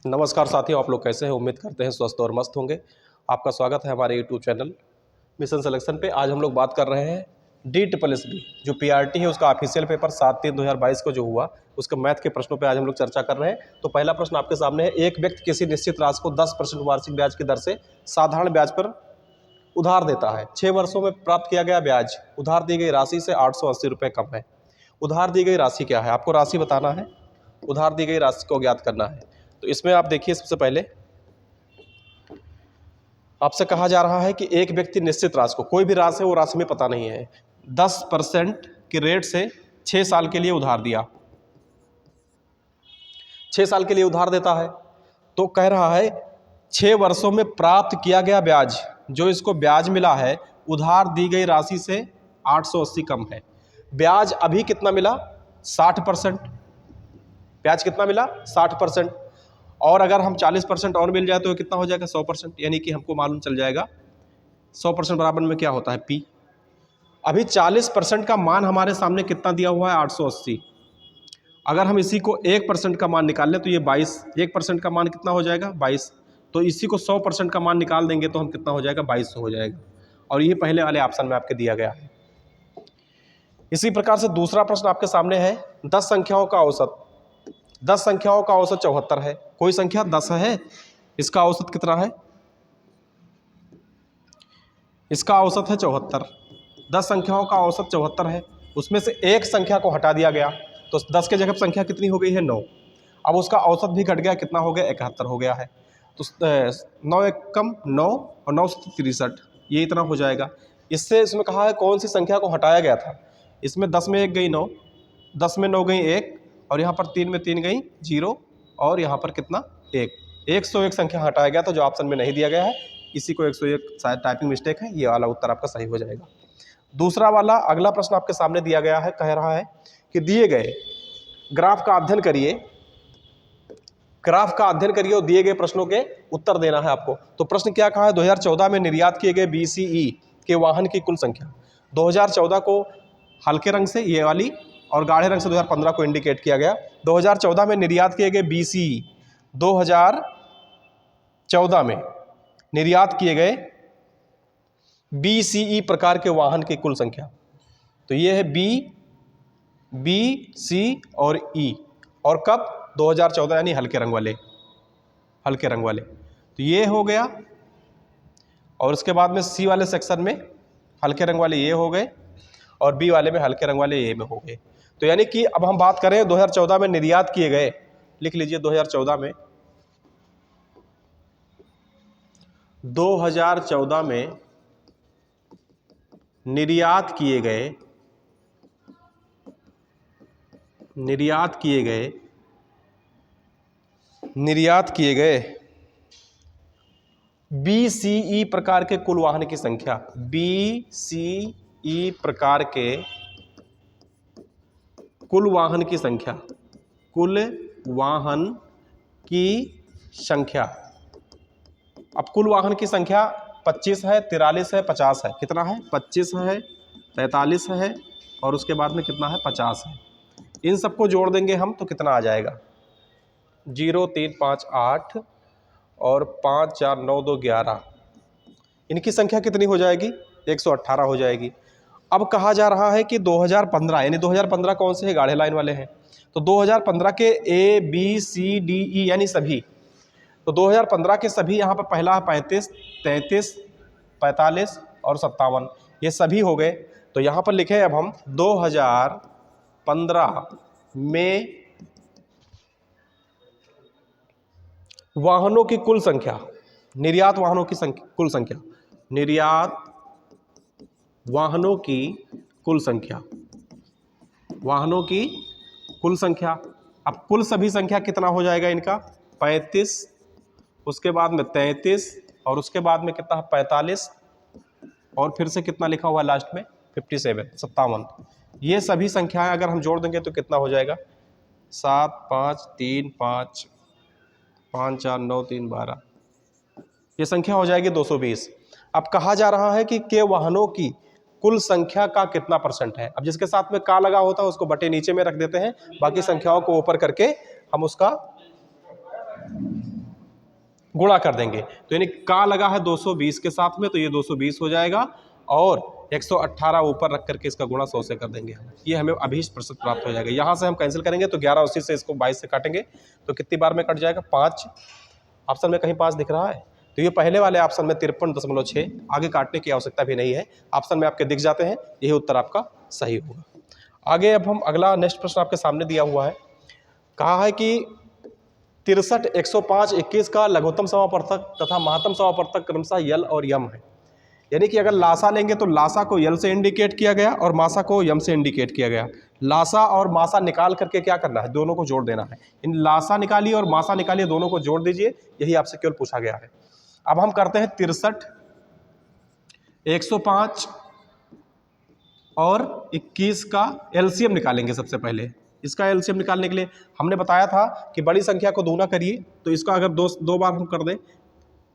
नमस्कार साथियों, आप लोग कैसे हैं? उम्मीद करते हैं स्वस्थ और मस्त होंगे। आपका स्वागत है हमारे यूट्यूब चैनल मिशन सिलेक्शन पे। आज हम लोग बात कर रहे हैं DSSB जो PRT है उसका ऑफिशियल पेपर 7/3/2022 को जो हुआ उसके मैथ के प्रश्नों पे आज हम लोग चर्चा कर रहे हैं। तो पहला प्रश्न आपके सामने है, एक व्यक्ति किसी निश्चित राशि को 10% वार्षिक ब्याज की दर से साधारण ब्याज पर उधार देता है। 6 वर्षों में प्राप्त किया गया ब्याज उधार दी गई राशि से 880 रुपये कम है। उधार दी गई राशि क्या है? आपको राशि बताना है, उधार दी गई राशि को ज्ञात करना है। तो इसमें आप देखिए, सबसे पहले आपसे कहा जा रहा है कि एक व्यक्ति निश्चित राशि को, कोई भी राशि है वो राशि में पता नहीं है, 10% के रेट से 6 साल के लिए उधार दिया, 6 साल के लिए उधार देता है। तो कह रहा है 6 वर्षों में प्राप्त किया गया ब्याज, जो इसको ब्याज मिला है उधार दी गई राशि से 880 कम है। ब्याज अभी कितना मिला? 60%। ब्याज कितना मिला? 60%। और अगर हम 40% और मिल जाए तो कितना हो जाएगा? 100%। यानी कि हमको मालूम चल जाएगा 100% बराबर में क्या होता है? P। अभी 40% का मान हमारे सामने कितना दिया हुआ है? 880। अगर हम इसी को 1% का मान निकाल लें तो ये 22, 1% का मान कितना हो जाएगा? 22। तो इसी को 100% का मान निकाल देंगे तो हम कितना हो जाएगा? 2200 हो जाएगा। और ये पहले वाले ऑप्शन में आपके दिया गया है। इसी प्रकार से दूसरा प्रश्न आपके सामने है, 10 संख्याओं का औसत। 10 संख्याओं का औसत 74 है। कोई संख्या 10 है, इसका औसत कितना है? इसका औसत है 74। 10 संख्याओं का औसत 74 है, उसमें से एक संख्या को हटा दिया गया तो 10 के जगह संख्या कितनी हो गई है? 9। अब उसका औसत भी घट गया, कितना हो गया? 71 हो गया है। तो 9 एक कम 9 और 9 से 63, ये इतना हो जाएगा। इससे इसमें कहा है कौन सी संख्या को हटाया गया था। इसमें 10 में 1 गई 9, 10 में 9 गई 1, और यहाँ पर 3 में 3 गई 0, और यहाँ पर कितना? 1। 101 संख्या हटाया गया था जो ऑप्शन में नहीं दिया गया है। इसी को 101, शायद टाइपिंग मिस्टेक है, ये वाला उत्तर आपका सही हो जाएगा। दूसरा वाला अगला प्रश्न आपके सामने दिया गया है, कह रहा है कि दिए गए ग्राफ का अध्ययन करिए, ग्राफ का अध्ययन करिए और दिए गए प्रश्नों के उत्तर देना है आपको। तो प्रश्न क्या कहा है? 2014 में निर्यात किए गए BCE के वाहन की कुल संख्या। 2014 को हल्के रंग से ये वाली और गाढ़े रंग से 2015 को इंडिकेट किया गया। 2014 में निर्यात किए गए BCE, 2014 में निर्यात किए गए BCE प्रकार के वाहन की कुल संख्या। तो ये है B, C और E, और कब? 2014, यानी हल्के रंग वाले, हल्के रंग वाले। तो ये हो गया, और उसके बाद में C वाले सेक्शन में हल्के रंग वाले ये हो गए, और B वाले में हल्के रंग वाले ये में हो गए। तो यानी कि अब हम बात करें 2014 में निर्यात किए गए, लिख लीजिए 2014 में, 2014 में निर्यात किए गए, निर्यात किए गए, निर्यात किए गए BCE प्रकार के कुल वाहन की संख्या। BCE प्रकार के कुल वाहन की संख्या, कुल वाहन की संख्या। अब कुल वाहन की संख्या 25 है, 43 है, 50 है। कितना है? 25 है, 43 है, और उसके बाद में कितना है? 50 है। इन सबको जोड़ देंगे हम तो कितना आ जाएगा? 0 3 5 8 और 5 4 9 2 11। इनकी संख्या कितनी हो जाएगी? 118 हो जाएगी। अब कहा जा रहा है कि 2015, यानी 2015 कौन से है? गाढ़े लाइन वाले हैं। तो 2015 के A, B, C, D, E यानी सभी, तो 2015 के सभी यहाँ पर पहला है 35, 33, 45 और 57, ये सभी हो गए। तो यहाँ पर लिखे अब हम 2015 में वाहनों की कुल संख्या, निर्यात वाहनों की संख्या, कुल संख्या, निर्यात वाहनों की कुल संख्या, वाहनों की कुल संख्या। अब कुल सभी संख्या कितना हो जाएगा इनका? 35, उसके बाद में 33, और उसके बाद में कितना है? 45, और फिर से कितना लिखा हुआ है लास्ट में? 57, 57। ये सभी संख्याएं अगर हम जोड़ देंगे तो कितना हो जाएगा? 7 5 3 5 5 4 9 3 12, ये संख्या हो जाएगी 220। अब कहा जा रहा है कि के वाहनों की कुल संख्या का कितना % है। अब जिसके साथ में का लगा होता है उसको बटे नीचे में रख देते हैं, बाकी संख्याओं को ऊपर करके हम उसका गुणा कर देंगे। तो यानी का लगा है 220 के साथ में, तो ये 220 हो जाएगा और 118 ऊपर रख करके इसका गुणा 100 से कर देंगे हम, ये हमें अभीष्ट प्रतिशत प्राप्त हो जाएगा। यहाँ से हम कैंसिल करेंगे तो 1180 से इसको 22 से काटेंगे तो कितनी बार में कट जाएगा? 5। ऑप्शन में कहीं 5 दिख रहा है? तो ये पहले वाले ऑप्शन में 53.6, आगे काटने की आवश्यकता भी नहीं है, ऑप्शन में आपके दिख जाते हैं, यही उत्तर आपका सही होगा। आगे अब हम अगला नेक्स्ट प्रश्न आपके सामने दिया हुआ है, कहा है कि 63, 105, 21 का लघुत्तम समापवर्तक तथा महत्तम समापवर्तक क्रमशः यल और यम है। यानी कि अगर लासा लेंगे तो लासा को यल से इंडिकेट किया गया और मासा को यम से इंडिकेट किया गया। लासा और मासा निकाल करके क्या करना है? दोनों को जोड़ देना है। इन लासा निकालिए और मासा निकालिए, दोनों को जोड़ दीजिए, यही आपसे केवल पूछा गया है। अब हम करते हैं 63, 105 और 21 का एलसीएम निकालेंगे। सबसे पहले इसका एलसीएम निकालने के लिए हमने बताया था कि बड़ी संख्या को दूना करिए, तो इसका अगर दो बार हम कर दें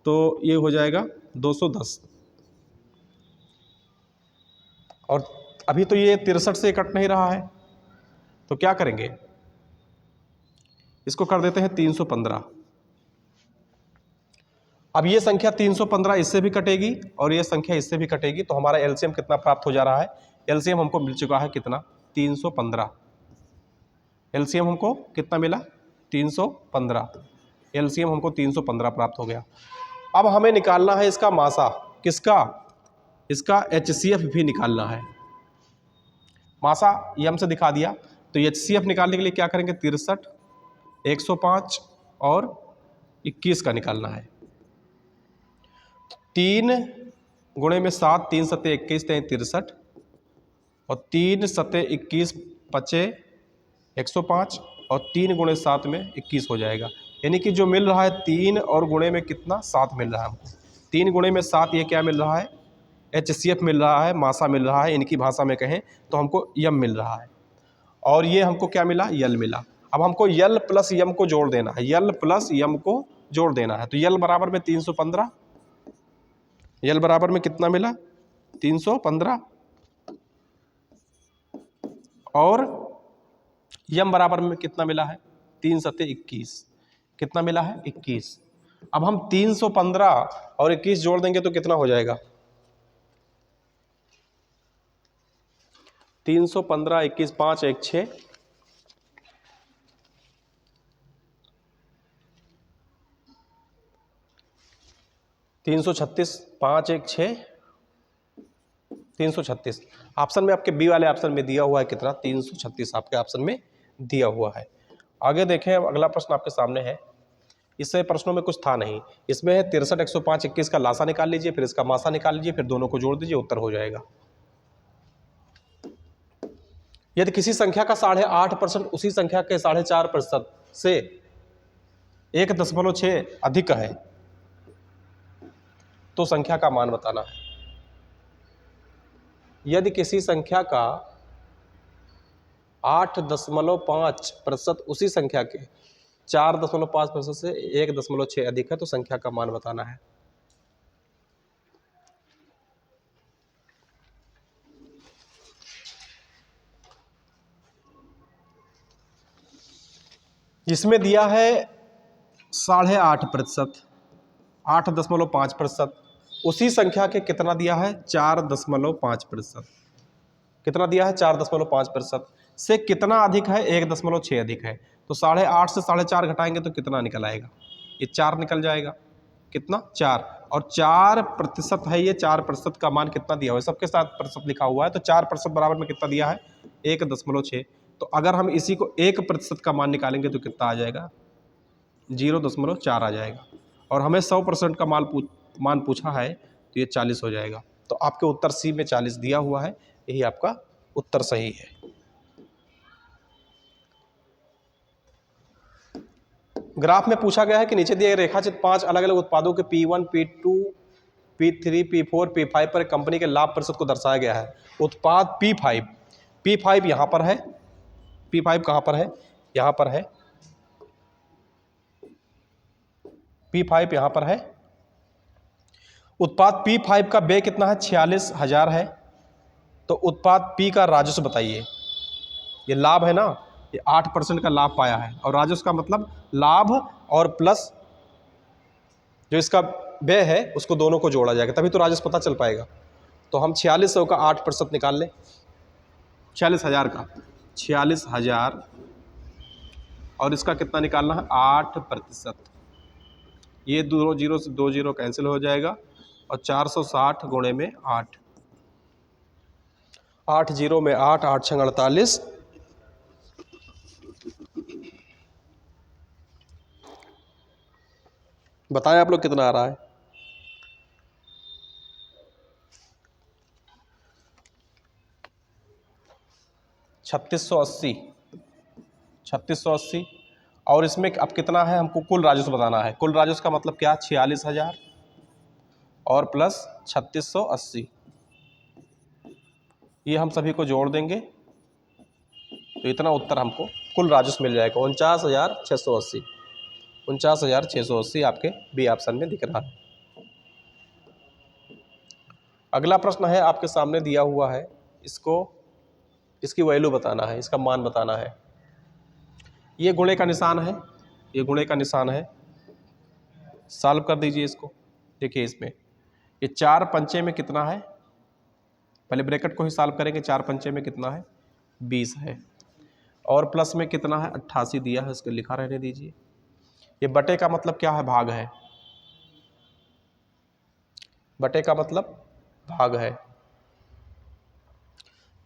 तो ये हो जाएगा 210। और अभी तो ये 63 से कट नहीं रहा है, तो क्या करेंगे? इसको कर देते हैं 315। अब ये संख्या 315 इससे भी कटेगी और ये संख्या इससे भी कटेगी, तो हमारा एलसीएम कितना प्राप्त हो जा रहा है? एलसीएम हमको मिल चुका है कितना? 315। एलसीएम हमको कितना मिला? 315। एलसीएम हमको 315 प्राप्त हो गया। अब हमें निकालना है इसका मासा। किसका? इसका एचसीएफ भी निकालना है। मासा यम से दिखा दिया, तो एचसीएफ निकालने के लिए क्या करेंगे? 63, 105 और 21 का निकालना है। 3 गुणे में 7, 3 सत्ते 21, 63 और 3 सत्ते 21 बचे 105 और 3 गुणे 7 में 21 हो जाएगा। यानी कि जो मिल रहा है 3 और गुणे में कितना? 7 मिल रहा है हमको। 3 गुणे में 7, ये क्या मिल रहा है? एचसीएफ मिल रहा है, मासा मिल रहा है, इनकी भाषा में कहें तो हमको यम मिल रहा है। और ये हमको क्या मिला? यल मिला। अब हमको यल प्लस यम को जोड़ देना है, यल प्लस यम को जोड़ देना है। तो यल बराबर में 315, यल बराबर में कितना मिला? 315 और यम बराबर में कितना मिला है? 3 सत्ते 21। कितना मिला है? 21। अब हम 315 और 21 जोड़ देंगे तो कितना हो जाएगा? 315, 21, 5, 1, 6, 336, 5, 1, 6, 336। ऑप्शन में आपके बी वाले ऑप्शन में दिया हुआ है कितना? 336 आपके ऑप्शन में दिया हुआ है। आगे देखें, अगला प्रश्न आपके सामने है। इससे प्रश्नों में कुछ था नहीं, इसमें है 63, 105, 21 का लासा निकाल लीजिए, फिर इसका मासा निकाल लीजिए, फिर दोनों को जोड़ दीजिए, उत्तर हो जाएगा। यदि किसी संख्या का 8.5% उसी संख्या के 4.5% से 1.6 अधिक है तो संख्या का मान बताना है। यदि किसी संख्या का 8.5% उसी संख्या के 4.5% से 1.6 अधिक है तो संख्या का मान बताना है। इसमें दिया है 8.5%, 8.5%, उसी संख्या के कितना दिया है? 4.5%। कितना दिया है? 4.5% से कितना अधिक है? 1.6 अधिक है। तो 8.5 से 4.5 घटाएंगे तो कितना निकल आएगा? ये 4 निकल जाएगा। कितना? 4। और 4% है ये, 4% का मान कितना दिया हुआ है? सबके साथ प्रतिशत लिखा हुआ है, तो 4% बराबर में कितना दिया है? 1.6। तो अगर हम इसी को 1% का मान निकालेंगे तो कितना आ जाएगा? 0.4 आ जाएगा। और हमें 100% का मान पूछा है तो ये 40 हो जाएगा। तो आपके उत्तर सी में 40 दिया हुआ है, यही आपका उत्तर सही है। ग्राफ में पूछा गया है कि नीचे दिए रेखाचित्र 5 अलग अलग उत्पादों के P1, P2, P3, P4, P5 पर कंपनी के लाभ प्रतिशत को दर्शाया गया है। उत्पाद P5 यहाँ पर है। P5 कहाँ पर है? यहाँ पर है। P5 यहाँ पर है। उत्पाद P5 का व्यय कितना है? 46,000 है। तो उत्पाद P का राजस्व बताइए। ये लाभ है ना, ये 8% का लाभ पाया है, और राजस्व का मतलब लाभ और प्लस जो इसका व्यय है उसको दोनों को जोड़ा जाएगा, तभी तो राजस्व पता चल पाएगा। तो हम 4600 का 8% निकाल लें, 46,000 का 46,000 और इसका कितना निकालना है 8%। ये दो जीरो से दो जीरो कैंसिल हो जाएगा और 460 गुणे में 8, 8 जीरो में 8, 8 छंग 48, बताएं आप लोग कितना आ रहा है। 3680, 3680 और इसमें अब कितना है, हमको कुल राजस्व बताना है। कुल राजस्व का मतलब क्या, 46,000 और प्लस 3680, ये हम सभी को जोड़ देंगे तो इतना उत्तर हमको कुल राजस्व मिल जाएगा 49,680। 49,680 आपके बी ऑप्शन में दिख रहा है। अगला प्रश्न है आपके सामने दिया हुआ है, इसकी वैल्यू बताना है, इसका मान बताना है। ये गुणे का निशान है, ये गुणे का निशान है, सॉल्व कर दीजिए इसको। देखिए इसमें ये 4 पंचे में कितना है, पहले ब्रैकेट को ही सॉल्व करेंगे। 4 पंचे में कितना है 20 है और प्लस में कितना है 88 दिया है, इसको लिखा रहने दीजिए। ये बटे का मतलब क्या है, भाग है, बटे का मतलब भाग है,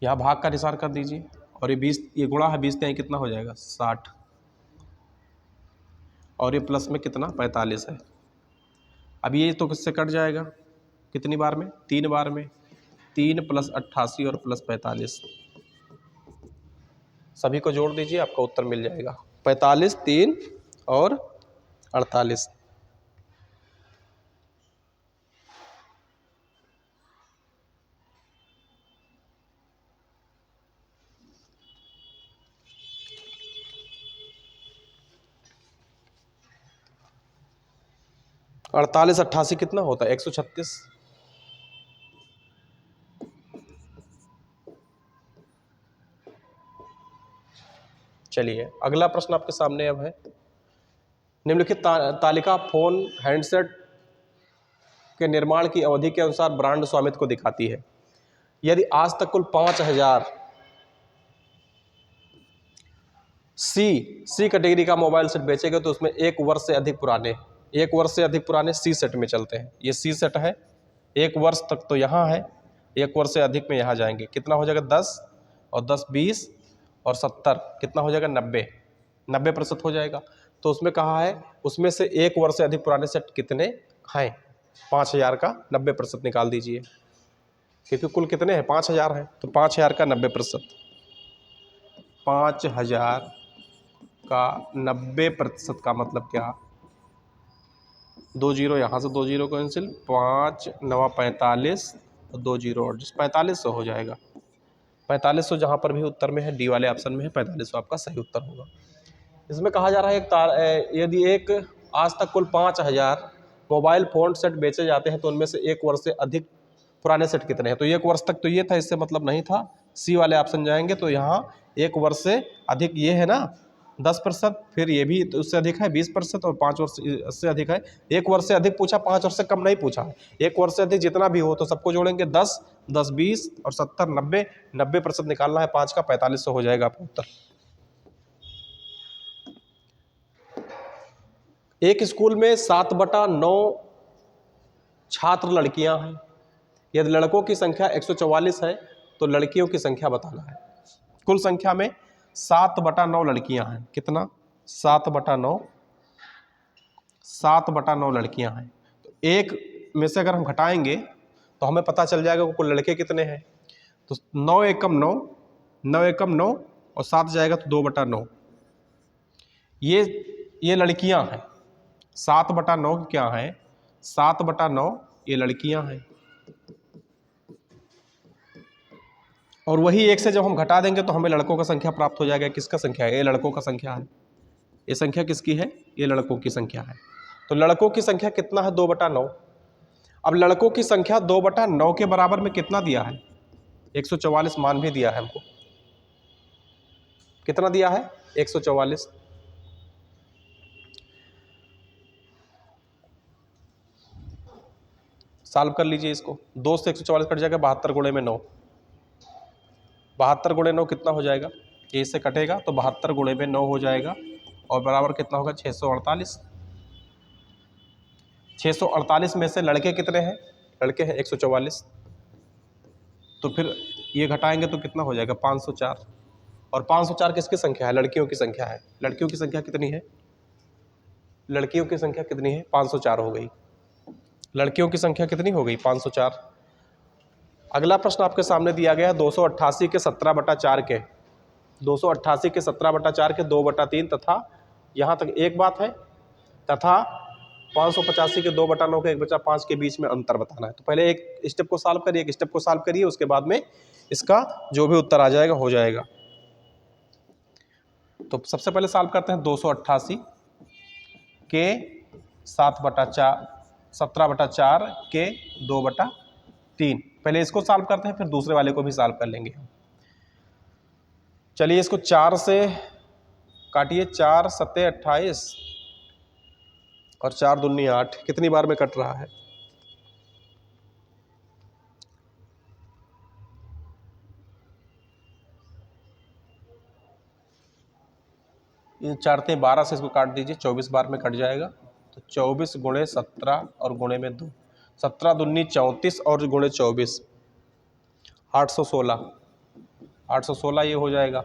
यहाँ भाग का निशान कर दीजिए। और ये 20, ये गुणा है 20 यहाँ कितना हो जाएगा 60 और ये प्लस में कितना 45 है। अब ये तो किससे कट जाएगा, कितनी बार में, 3 बार में, 3 प्लस 88 और प्लस 45, सभी को जोड़ दीजिए आपका उत्तर मिल जाएगा 45, 3 और 48। अड़तालीस 88 कितना होता है 136। चलिए अगला प्रश्न आपके सामने अब है, निम्नलिखित तालिका फोन हैंडसेट के निर्माण की अवधि के अनुसार ब्रांड स्वामित्व को दिखाती है। यदि आज तक कुल 5000 सी कैटेगरी का मोबाइल सेट बेचे गए तो उसमें 1 वर्ष से अधिक पुराने सी सेट में चलते हैं। ये सी सेट है, 1 वर्ष तक तो यहाँ है, 1 वर्ष से अधिक में यहाँ जाएंगे, कितना हो जाएगा 10 और 10 20 और 70 कितना हो जाएगा 90% हो जाएगा। तो उसमें कहा है उसमें से 1 वर्ष से अधिक पुराने सेट कितने हैं, 5000 का 90% निकाल दीजिए, क्योंकि कुल कितने हैं 5000 हैं, तो 5000 का 90%, 5000 का 90% का मतलब क्या, 2 जीरो यहाँ से 2 जीरो कैंसिल, 5 9 45 और 2 जीरो और 4500 हो जाएगा। 4500 जहाँ पर भी उत्तर में है, डी वाले ऑप्शन में है, 4500 आपका सही उत्तर होगा। इसमें कहा जा रहा है यदि एक आज तक कुल 5000 मोबाइल फ़ोन सेट बेचे जाते हैं तो उनमें से 1 वर्ष से अधिक पुराने सेट कितने हैं। तो 1 वर्ष तक तो ये था, इससे मतलब नहीं था, सी वाले ऑप्शन जाएंगे तो यहाँ 1 वर्ष से अधिक ये है ना 10%, फिर ये भी तो उससे अधिक है 20% और 5 वर्ष से अधिक है। 1 वर्ष से अधिक पूछा, 5 वर्ष से कम नहीं पूछा है। 1 वर्ष से अधिक जितना भी हो तो सबको जोड़ेंगे, 10 10 20 और 70 90% निकालना है, 5 का 4500 हो जाएगा आपका उत्तर। एक स्कूल में 7/9 छात्र लड़कियां हैं। यदि लड़कों की संख्या 144 है तो लड़कियों की संख्या बताना है। कुल संख्या में 7/9 लड़कियां हैं, कितना 7/9 लड़कियां हैं। तो एक में से अगर हम घटाएंगे तो हमें पता चल जाएगा कि कुल लड़के कितने हैं। तो 9 एकम 9, 9 एकम 9 और 7 जाएगा तो 2/9, ये लड़कियां हैं। 7/9 क्या है, 7/9 ये लड़कियां हैं। और वही एक से जब हम घटा देंगे तो हमें लड़कों का संख्या प्राप्त हो जाएगा। किसका संख्या है, ये लड़कों का संख्या है। ये संख्या किसकी है, ये लड़कों की संख्या है। तो लड़कों की संख्या कितना है 2/9। अब लड़कों की संख्या 2/9 के बराबर में कितना दिया है, 144 मान भी दिया है हमको, कितना दिया है 144। सॉल्व कर लीजिए इसको। 2 से 144 कट जाएगा, 72 गुणे में 9, 72 गुणे 9 कितना हो जाएगा, ये इससे कटेगा तो 72 गुणे में 9 हो जाएगा और बराबर कितना होगा 648। 648 में से लड़के कितने हैं, लड़के हैं 144, तो फिर ये घटाएंगे तो कितना हो जाएगा 504। और 504 किसकी संख्या है, लड़कियों की संख्या है। लड़कियों की संख्या कितनी है, लड़कियों की संख्या कितनी है 504 हो गई, लड़कियों की संख्या कितनी हो गई 504। अगला प्रश्न आपके सामने दिया गया है 288 के 17/4 के, 288 के 17/4 के 2/3 तथा यहाँ तक एक बात है, तथा 585 के 2/9 के 1/5 के बीच में अंतर बताना है। तो पहले एक स्टेप को सॉल्व करिए, एक स्टेप को सॉल्व करिए, उसके बाद में इसका जो भी उत्तर आ जाएगा हो जाएगा। तो सबसे पहले सॉल्व करते हैं 288 के 17/4 के 2/3। पहले इसको सॉल्व करते हैं, फिर दूसरे वाले को भी सॉल्व कर लेंगे। चलिए इसको 4 से काटिए, 4 सत्ते 28 और 4 दूनी 8, कितनी बार में कट रहा है, ये 4 ते 12 से इसको काट दीजिए, 24 बार में कट जाएगा। तो 24 गुणे 17 और गुणे में 2, 17 दूनी 34 और गुणे 24 816, 816 ये हो जाएगा।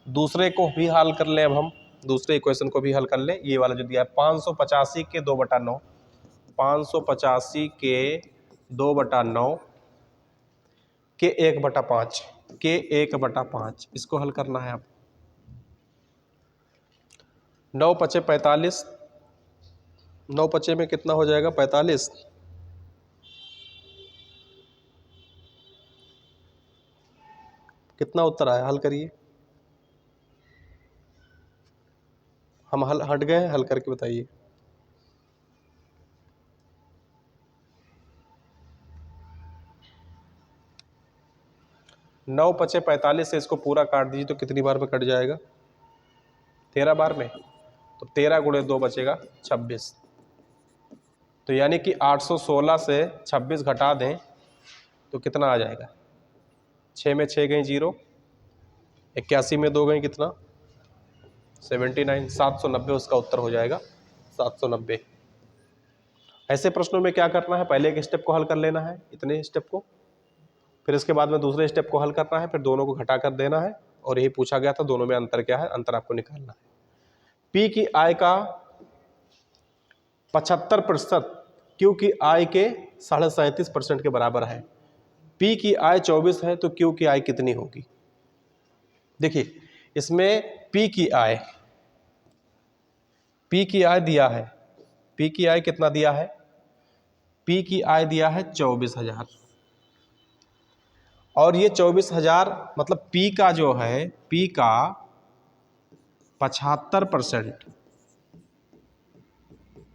दूसरे को भी हल कर लें, अब हम दूसरे इक्वेशन को भी हल कर लें। ये वाला जो दिया है 585 के 2/9, 585 के 2/9 के 1/5 के 1/5, इसको हल करना है। आप 9 पचे 45, 9 पचे में कितना हो जाएगा 45, कितना उत्तर आया, हल करिए। हम हट गए, हल करके बताइए। नौ पचे 45 से इसको पूरा काट दीजिए तो कितनी बार में कट जाएगा, 13 बार में। तो 13 गुणे 2 बचेगा 26। तो यानी कि 816 से 26 घटा दें तो कितना आ जाएगा, 6 में 6 गई 0, 81 में 2 गई कितना 79, 790 उसका उत्तर हो जाएगा 790। ऐसे प्रश्नों में क्या करना है, पहले एक स्टेप को हल कर लेना है, इतने स्टेप को, फिर इसके बाद में दूसरे स्टेप को हल करना है, फिर दोनों को घटा कर देना है। और यही पूछा गया था, दोनों में अंतर क्या है, अंतर आपको निकालना है। पी की आय का 75% क्यू की आय के 37.5% के बराबर है। पी की आय 24 है तो क्यू की आय कितनी होगी। देखिए इसमें पी की आय दिया है, पी की आय कितना दिया है, पी की आय दिया है 24,000 और ये 24,000 मतलब पी का जो है, पी का 75%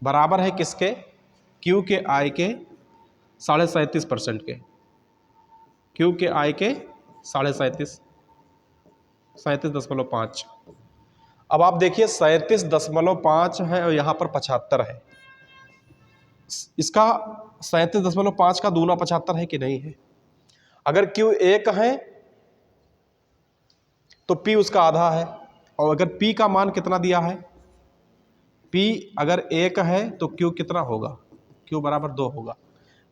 बराबर है किसके, क्यू के आय के 37.5% के, क्यू के आय के 37.5। अब आप देखिए 37.5 है और यहाँ पर 75 है, इसका 37.5 का दूना 75 है कि नहीं है। अगर Q 1 है तो P उसका आधा है, और अगर P का मान कितना दिया है, P अगर 1 है तो Q कितना होगा, Q बराबर 2 होगा।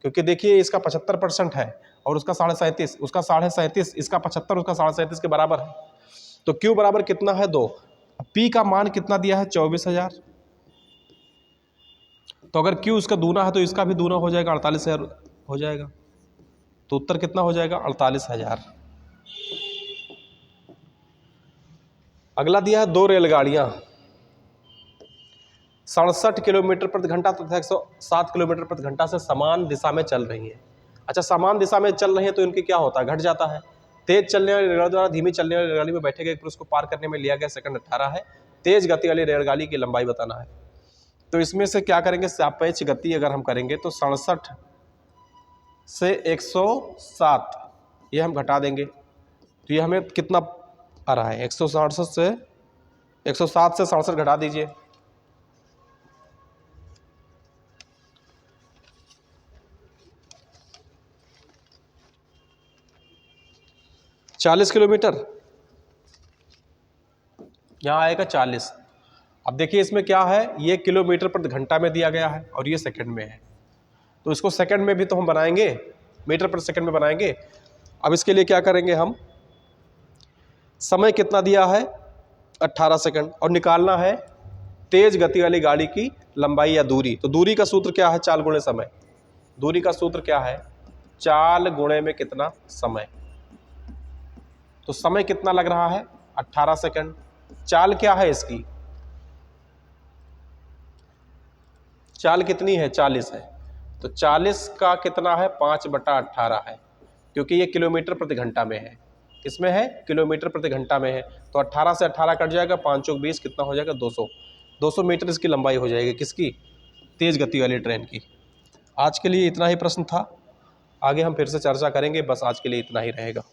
क्योंकि देखिए इसका 75% है और उसका 37.5, उसका 37.5, इसका 75, उसका 37.5 के बराबर है, तो Q बराबर कितना है 2। P का मान कितना दिया है 24,000, तो अगर Q उसका दूना है तो इसका भी दूना हो जाएगा, 48,000 हो जाएगा। तो उत्तर कितना हो जाएगा 48,000। अगला दिया है 2 रेलगाड़ियां 67 किलोमीटर प्रति घंटा तथा 107 किलोमीटर प्रति घंटा से समान दिशा में चल रही हैं। अच्छा, समान दिशा में चल रही हैं तो इनकी क्या होता है, घट जाता है। तेज चलने वाली रेलगाड़ी द्वारा धीमी चलने वाली रेलगाड़ी में बैठे गए पुरुष को पार करने में लिया गया सेकंड 18 है। तेज गति वाली रेलगाड़ी की लंबाई बताना है। तो इसमें से क्या करेंगे, सापेक्ष गति अगर हम करेंगे तो 67 से 107 ये हम घटा देंगे तो ये हमें कितना आ रहा है, 167 से 67 घटा दीजिए, 40 किलोमीटर, यहाँ आएगा 40। अब देखिए इसमें क्या है, ये किलोमीटर प्रति घंटा में दिया गया है और ये सेकंड में है, तो इसको सेकंड में भी तो हम बनाएंगे, मीटर प्रति सेकंड में बनाएंगे। अब इसके लिए क्या करेंगे हम, समय कितना दिया है 18 सेकंड, और निकालना है तेज गति वाली गाड़ी की लंबाई या दूरी। तो दूरी का सूत्र क्या है, चाल गुणे समय। दूरी का सूत्र क्या है, चाल गुणे में कितना समय। तो समय कितना लग रहा है 18 सेकंड। चाल क्या है इसकी, चाल कितनी है 40 है, तो 40 का कितना है 5/18 है, क्योंकि ये किलोमीटर प्रति घंटा में है। किसमें है, किलोमीटर प्रति घंटा में है। तो 18 से 18 कट जाएगा, 5 चौक 20, कितना हो जाएगा 200। 200 मीटर इसकी लंबाई हो जाएगी, किसकी, तेज गति वाली ट्रेन की। आज के लिए इतना ही प्रश्न था, आगे हम फिर से चर्चा करेंगे, बस आज के लिए इतना ही रहेगा।